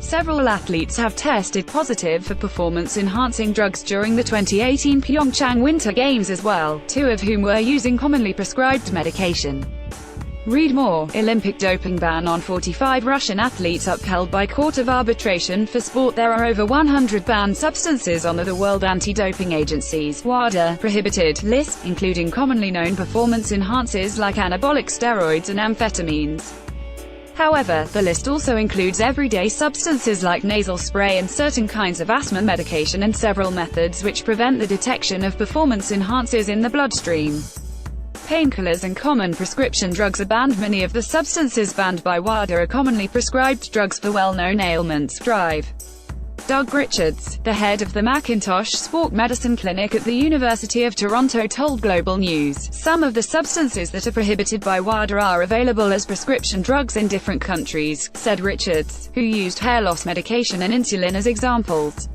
Several athletes have tested positive for performance-enhancing drugs during the 2018 Pyeongchang Winter Games as well, 2 of whom were using commonly prescribed medication. Read more. Olympic doping ban on 45 Russian athletes upheld by Court of Arbitration for Sport. There are over 100 banned substances on the World Anti-Doping Agency's WADA prohibited list, including commonly known performance enhancers like anabolic steroids and amphetamines. However, the list also includes everyday substances like nasal spray and certain kinds of asthma medication and several methods which prevent the detection of performance enhancers in the bloodstream. Painkillers and common prescription drugs are banned. Many of the substances banned by WADA are commonly prescribed drugs for well-known ailments. Drive. Doug Richards, the head of the Macintosh Sport Medicine Clinic at the University of Toronto, told Global News, "Some of the substances that are prohibited by WADA are available as prescription drugs in different countries," said Richards, who used hair loss medication and insulin as examples.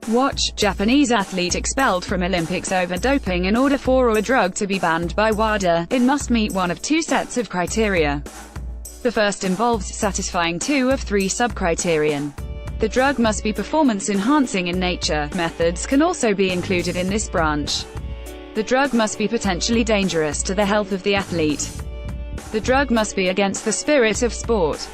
Watch. Japanese athlete expelled from Olympics over doping. In order for a drug to be banned by WADA, it must meet one of 2 sets of criteria. The first involves satisfying 2 of 3 sub-criterion. The drug must be performance-enhancing in nature. Methods can also be included in this branch. The drug must be potentially dangerous to the health of the athlete. The drug must be against the spirit of sport.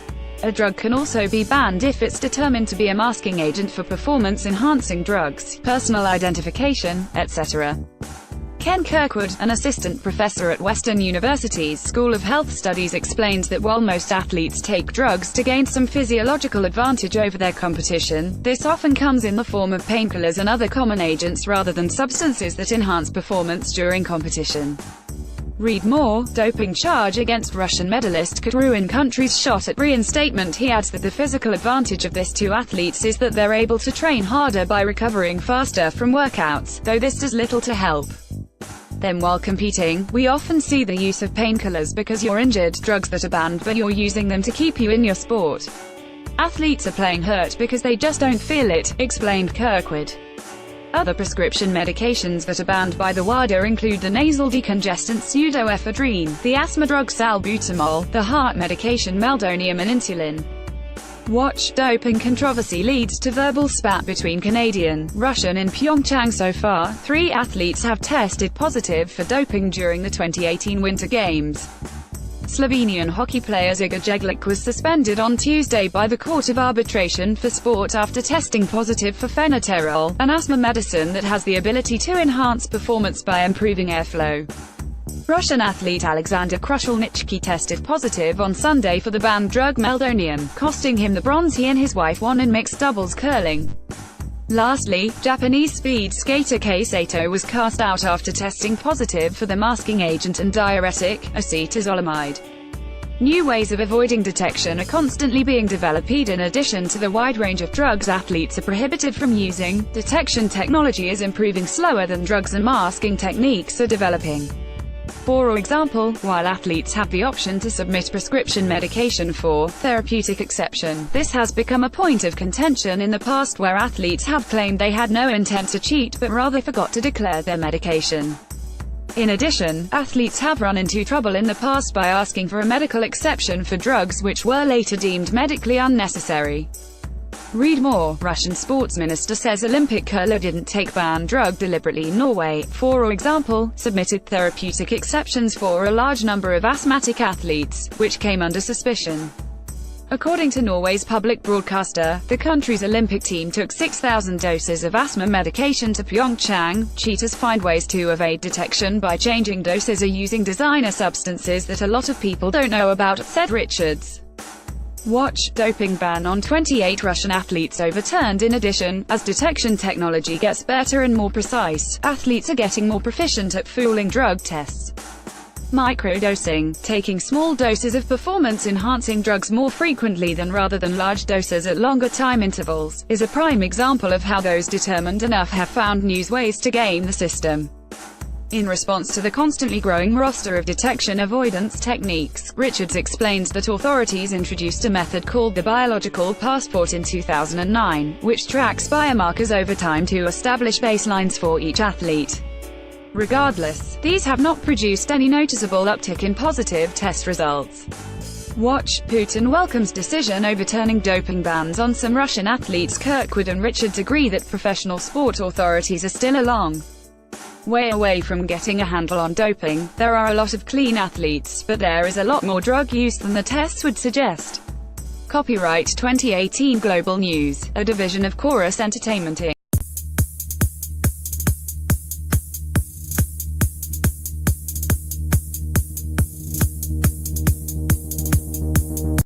A drug can also be banned if it's determined to be a masking agent for performance-enhancing drugs, personal identification, etc. Ken Kirkwood, an assistant professor at Western University's School of Health Studies, explains that while most athletes take drugs to gain some physiological advantage over their competition, this often comes in the form of painkillers and other common agents rather than substances that enhance performance during competition. Read more. Doping charge against Russian medalist could ruin country's shot at reinstatement. He adds that the physical advantage of this to athletes is that they're able to train harder by recovering faster from workouts, though this does little to help them while competing. We often see the use of painkillers because you're injured, drugs that are banned but you're using them to keep you in your sport. Athletes are playing hurt because they just don't feel it, explained Kirkwood. Other prescription medications that are banned by the WADA include the nasal decongestant pseudoephedrine, the asthma drug salbutamol, the heart medication meldonium and insulin. Watch. Doping controversy leads to verbal spat between Canadian, Russian in Pyeongchang. So far, 3 athletes have tested positive for doping during the 2018 Winter Games. Slovenian hockey player Igor Jeglic was suspended on Tuesday by the Court of Arbitration for Sport after testing positive for phenytosterol, an asthma medicine that has the ability to enhance performance by improving airflow. Russian athlete Alexander Krushelnitsky tested positive on Sunday for the banned drug meldonium, costing him the bronze he and his wife won in mixed doubles curling. Lastly, Japanese speed skater Kei Sato was cast out after testing positive for the masking agent and diuretic, acetazolamide. New ways of avoiding detection are constantly being developed. In addition to the wide range of drugs athletes are prohibited from using, detection technology is improving slower than drugs and masking techniques are developing. For example, while athletes have the option to submit prescription medication for therapeutic exception, this has become a point of contention in the past where athletes have claimed they had no intent to cheat but rather forgot to declare their medication. In addition, athletes have run into trouble in the past by asking for a medical exception for drugs which were later deemed medically unnecessary. Read more. Russian sports minister says Olympic curler didn't take banned drug deliberately. Norway, for example, submitted therapeutic exceptions for a large number of asthmatic athletes, which came under suspicion. According to Norway's public broadcaster, the country's Olympic team took 6,000 doses of asthma medication to Pyeongchang. Cheaters find ways to evade detection by changing doses or using designer substances that a lot of people don't know about, said Richards. Watch. Doping ban on 28 Russian athletes overturned. In addition, as detection technology gets better and more precise, athletes are getting more proficient at fooling drug tests. Microdosing, taking small doses of performance-enhancing drugs more frequently rather than large doses at longer time intervals, is a prime example of how those determined enough have found new ways to game the system. In response to the constantly growing roster of detection avoidance techniques, Richards explains that authorities introduced a method called the biological passport in 2009, which tracks biomarkers over time to establish baselines for each athlete. Regardless, these have not produced any noticeable uptick in positive test results. Watch: Putin welcomes decision overturning doping bans on some Russian athletes. Kirkwood and Richards agree that professional sport authorities are still a long way away from getting a handle on doping. There are a lot of clean athletes, but there is a lot more drug use than the tests would suggest. Copyright 2018 Global News, a division of Chorus Entertainment Inc.